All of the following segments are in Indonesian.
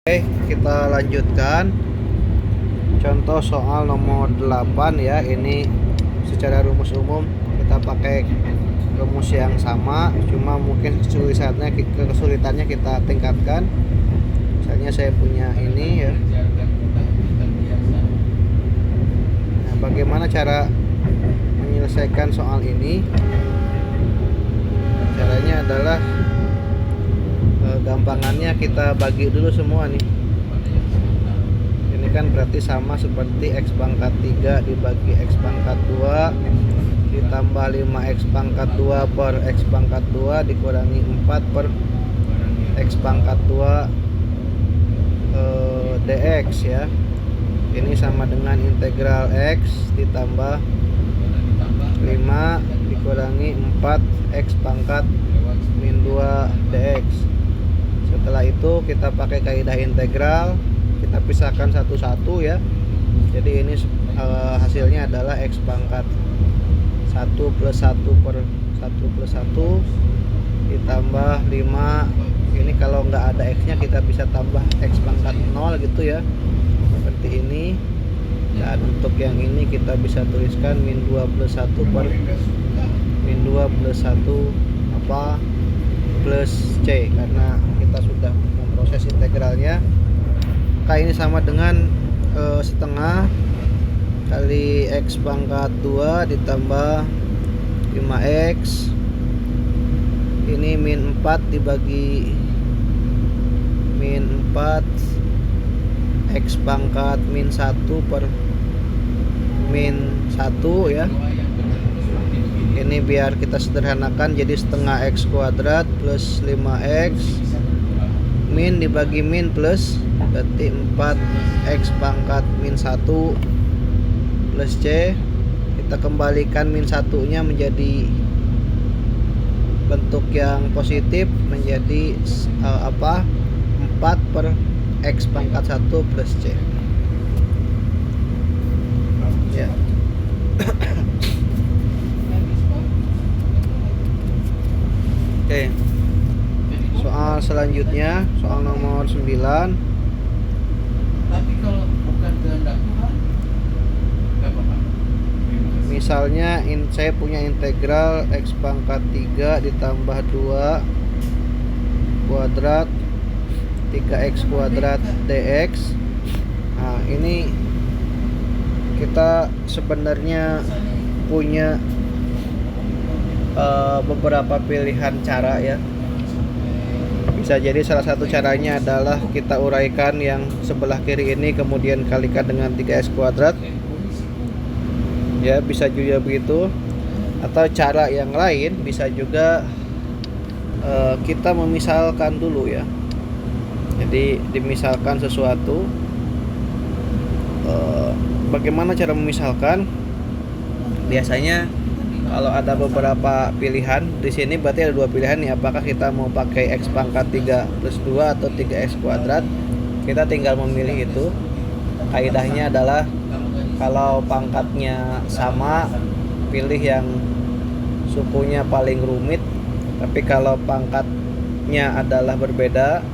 Oke, kita lanjutkan contoh soal nomor 8 ya. Ini secara rumus umum kita pakai rumus yang sama, cuma mungkin kesulitannya kita tingkatkan. Misalnya saya punya ini ya. Nah, bagaimana cara menyelesaikan soal ini? Caranya adalah gampangannya kita bagi dulu semua nih. Ini kan berarti sama seperti x pangkat 3 dibagi x pangkat 2 ditambah 5x pangkat 2 per x pangkat 2 dikurangi 4 per x pangkat 2 dx ya. Ini sama dengan integral x ditambah 5 dikurangi 4 x pangkat min 2 dx. Setelah itu kita pakai kaidah integral, kita pisahkan satu-satu ya. Jadi ini hasilnya adalah x pangkat 1 plus 1 per 1 plus 1 ditambah 5. Ini kalau nggak ada x nya kita bisa tambah x pangkat 0 gitu ya, seperti ini. Dan untuk yang ini kita bisa tuliskan min 2 plus 1 per min 2 plus 1 plus c, karena kita sudah memproses integralnya. Maka ini sama dengan setengah kali x pangkat 2 ditambah 5x. Ini min 4 dibagi min 4 x pangkat min 1 per min 1 ya. Ini biar kita sederhanakan jadi setengah x kuadrat plus 5x min dibagi min plus, berarti 4x pangkat min 1 plus c. Kita kembalikan min 1 nya menjadi bentuk yang positif, menjadi 4 per x pangkat 1 plus c ya. Oke, soal selanjutnya, soal nomor 9. Tapi kalau bukan kehendak Tuhan, nggak apa-apa. Misalnya saya punya integral x pangkat 3 ditambah 2 kuadrat 3x kuadrat dx. Nah, ini kita sebenarnya punya beberapa pilihan cara ya. Bisa jadi salah satu caranya adalah kita uraikan yang sebelah kiri ini kemudian kalikan dengan 3x kuadrat ya, bisa juga begitu. Atau cara yang lain bisa juga kita memisalkan dulu ya. Jadi dimisalkan sesuatu. Bagaimana cara memisalkan? Biasanya kalau ada beberapa pilihan di sini, berarti ada dua pilihan nih. Apakah kita mau pakai x pangkat 3 plus 2 atau 3x kuadrat? Kita tinggal memilih itu. Kaidahnya adalah kalau pangkatnya sama, pilih yang sukunya paling rumit. Tapi kalau pangkatnya adalah berbeda,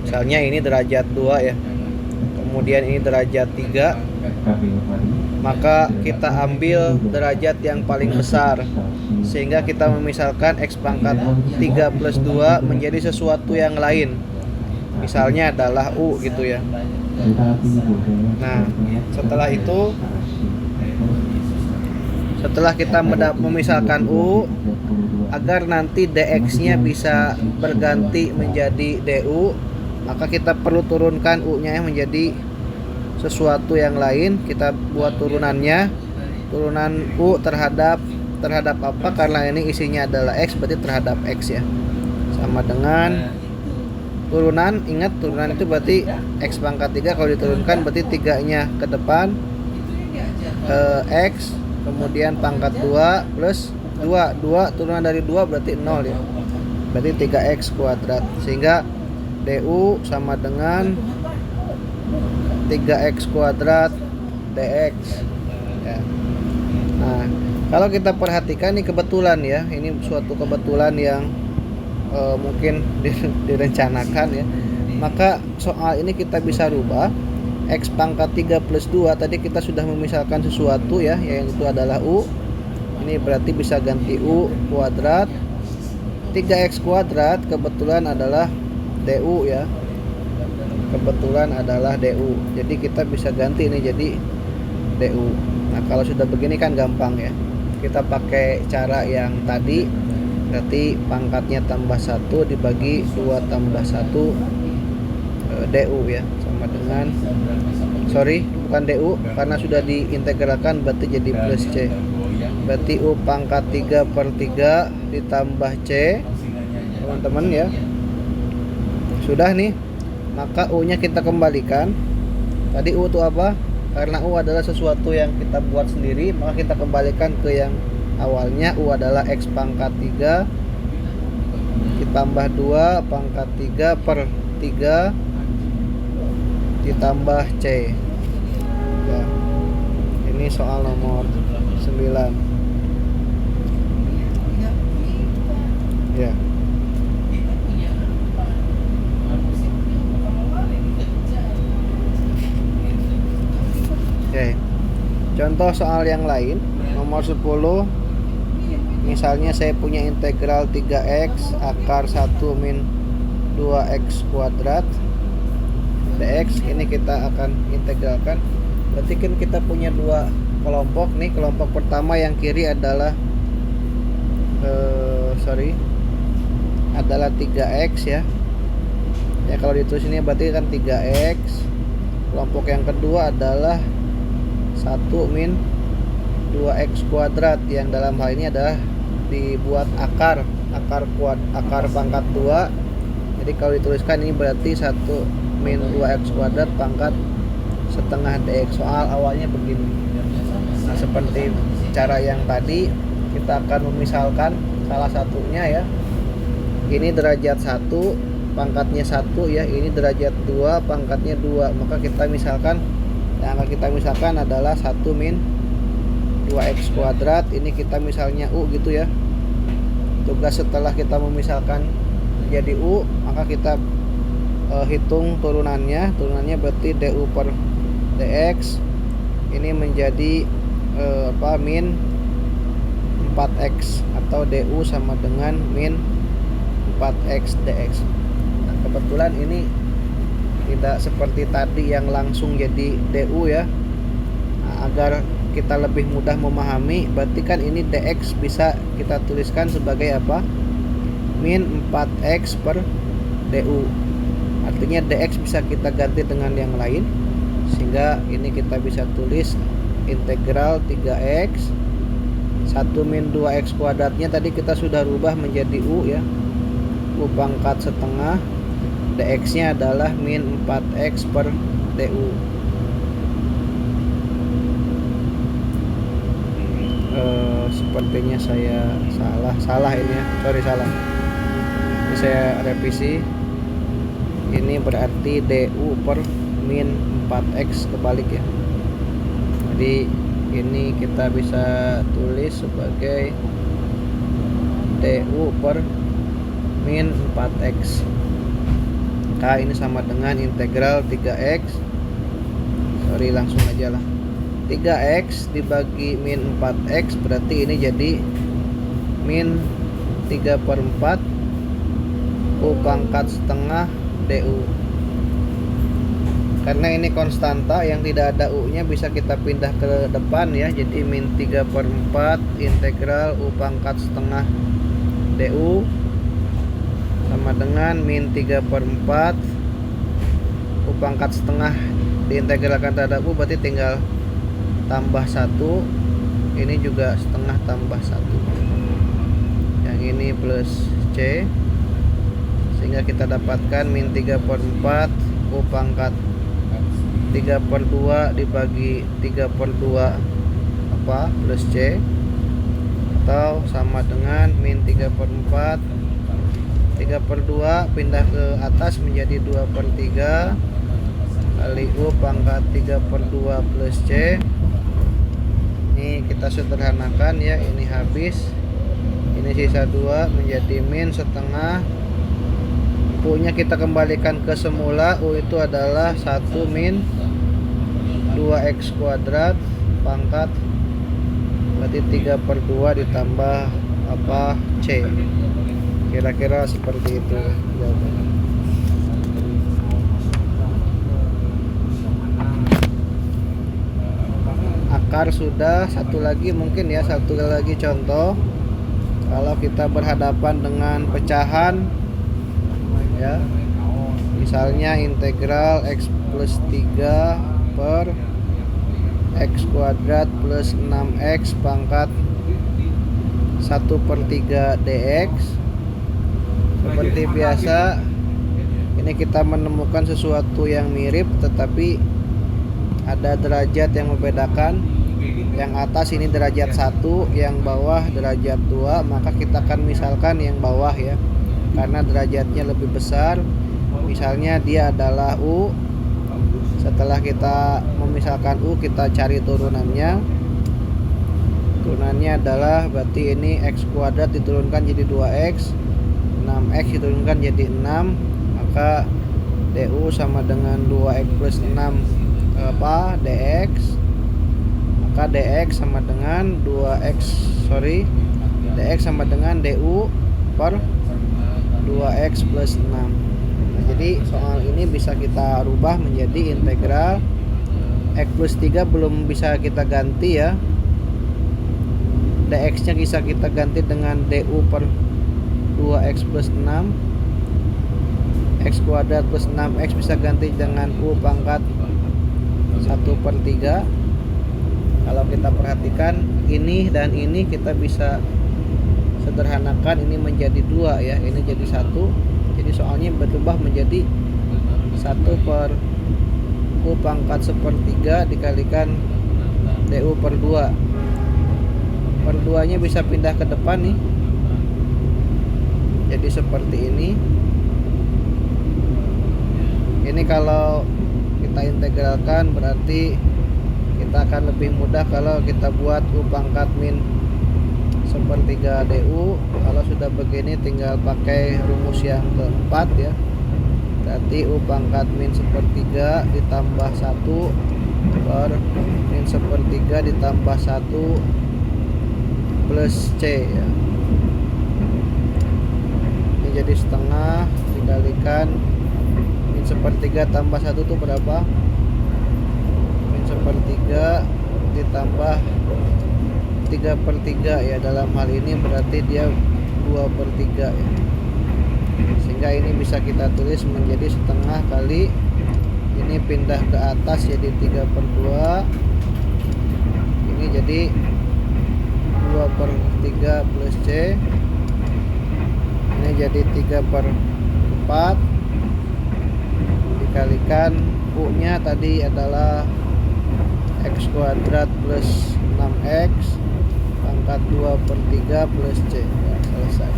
misalnya ini derajat 2 ya, kemudian ini derajat 3, maka kita ambil derajat yang paling besar, sehingga kita memisalkan x pangkat 3 plus 2 menjadi sesuatu yang lain, misalnya adalah u gitu ya. Nah, setelah kita memisalkan u, agar nanti dx nya bisa berganti menjadi du, maka kita perlu turunkan u nya menjadi sesuatu yang lain. Kita buat turunannya, turunan u terhadap apa, karena ini isinya adalah x, berarti terhadap x ya, sama dengan turunan. Ingat, turunan itu berarti x pangkat 3 kalau diturunkan berarti 3 nya ke depan, x kemudian pangkat 2 plus 2 turunan dari 2 berarti 0 ya, berarti 3x kuadrat, sehingga du sama dengan 3x kuadrat dx ya. Nah, kalau kita perhatikan ini kebetulan ya, ini suatu kebetulan yang mungkin direncanakan ya. Maka soal ini kita bisa rubah. X pangkat 3 plus 2 tadi kita sudah memisalkan sesuatu ya, yang itu adalah U. Ini berarti bisa ganti U kuadrat. 3X kuadrat kebetulan adalah DU ya. Kebetulan adalah DU. Jadi kita bisa ganti ini jadi DU. Nah, kalau sudah begini kan gampang ya. Kita pakai cara yang tadi. Berarti pangkatnya tambah 1 dibagi 2 tambah 1 DU ya, sama dengan bukan DU karena sudah diintegralkan berarti jadi plus C. Berarti U pangkat 3 per 3 ditambah C teman-teman ya. Sudah nih, maka U nya kita kembalikan. Tadi U itu apa? Karena U adalah sesuatu yang kita buat sendiri, maka kita kembalikan ke yang awalnya. U adalah X pangkat 3 ditambah 2 pangkat 3 per 3 ditambah C ya. Ini soal nomor 9 ya. Oke, contoh soal yang lain nomor 10. Misalnya saya punya integral 3x akar 1 min 2x kuadrat dx. Ini kita akan integralkan. Berarti kan kita punya dua kelompok nih. Kelompok pertama yang kiri adalah adalah 3x ya. Ya kalau ditulis ini berarti kan 3x. Kelompok yang kedua adalah 1 min 2x kuadrat, yang dalam hal ini adalah dibuat akar pangkat 2. Jadi kalau dituliskan ini berarti 1 min 2x kuadrat pangkat setengah dx. Soal awalnya begini. Nah, seperti cara yang tadi, kita akan memisalkan salah satunya ya. Ini derajat 1 pangkatnya 1 ya, ini derajat 2 pangkatnya 2. Maka kita misalkan, yang akan kita misalkan adalah 1 min 2x kuadrat. Ini kita misalnya U gitu ya. Tugas setelah kita memisalkan jadi U, maka kita hitung turunannya berarti DU per DX ini menjadi min 4X atau DU sama dengan min 4X DX. Nah, kebetulan ini tidak seperti tadi yang langsung jadi DU ya. Nah, agar kita lebih mudah memahami, berarti kan ini DX bisa kita tuliskan sebagai apa? Min 4X per DU. Artinya DX bisa kita ganti dengan yang lain, sehingga ini kita bisa tulis integral 3x 1 min 2x kuadratnya tadi kita sudah rubah menjadi U ya. U pangkat setengah, dx nya adalah min 4x per du. Sepertinya saya salah ini ya, salah. Ini saya revisi. Ini berarti du per min 4x kebalik ya. Jadi ini kita bisa tulis sebagai du per min 4x. Maka ini sama dengan integral 3x. Langsung aja lah. 3x dibagi min 4x berarti ini jadi min 3/4 U pangkat setengah du. Karena ini konstanta yang tidak ada U nya bisa kita pindah ke depan ya. Jadi min 3/4 integral U pangkat setengah du sama dengan min 3/4 U pangkat setengah diintegralkan terhadap U, berarti tinggal tambah 1. Ini juga setengah tambah 1. Yang ini plus C, sehingga kita dapatkan min 3/4 U pangkat 3/2 dibagi 3/2 plus C, atau sama dengan min 3/4 3/2 pindah ke atas menjadi 2/3 kali U pangkat 3/2 plus C. Ini kita sederhanakan ya, ini habis, ini sisa 2 menjadi min setengah U-nya kita kembalikan ke semula. U itu adalah 1 min 2x kuadrat pangkat berarti 3/2 ditambah apa C. Kira-kira seperti itu jawabannya. Akar sudah. Satu lagi mungkin ya, satu lagi contoh. Kalau kita berhadapan dengan pecahan ya, misalnya integral x plus 3 per x kuadrat plus 6x pangkat 1/3 dx. Seperti biasa, ini kita menemukan sesuatu yang mirip tetapi ada derajat yang membedakan. Yang atas ini derajat 1, yang bawah derajat 2, maka kita akan misalkan yang bawah ya, karena derajatnya lebih besar. Misalnya dia adalah U. Setelah kita memisalkan U, kita cari turunannya. Turunannya adalah berarti ini x kuadrat diturunkan jadi 2x, 6x diturunkan jadi 6, maka du sama dengan 2x plus 6 dx. Maka dx sama dengan 2x dx sama dengan du per 2x plus 6. Nah, jadi soal ini bisa kita rubah menjadi integral x plus 3 belum bisa kita ganti ya. Dx nya bisa kita ganti dengan du per 2x plus 6. X kuadrat plus 6x bisa ganti dengan u pangkat 1/3. Kalau kita perhatikan ini dan ini kita bisa sederhanakan, ini menjadi 2 ya, ini jadi 1. Jadi soalnya berubah menjadi 1 per u pangkat 1/3 dikalikan du per 2. Per 2 nya bisa pindah ke depan nih, jadi seperti ini. Ini kalau kita integralkan berarti kita akan lebih mudah kalau kita buat u pangkat min 1/3 du. Kalau sudah begini tinggal pakai rumus yang keempat ya. Berarti u pangkat min 1/3 ditambah 1 per min 1/3 ditambah 1 plus C ya. Ini jadi setengah dikalikan min 1/3 tambah 1 itu berapa? 1/3 ditambah 3/3 ya, dalam hal ini berarti dia 2/3 ya. Sehingga ini bisa kita tulis menjadi setengah kali ini pindah ke atas jadi 3/2. Ini jadi 2/3 plus C. Ini jadi 3/4 dikalikan U nya tadi adalah x kuadrat plus 6x pangkat 2/3 plus C ya, selesai.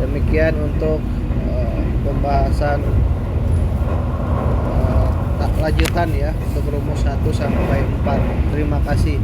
Demikian untuk pembahasan lanjutan ya untuk rumus 1 sampai 4. Terima kasih.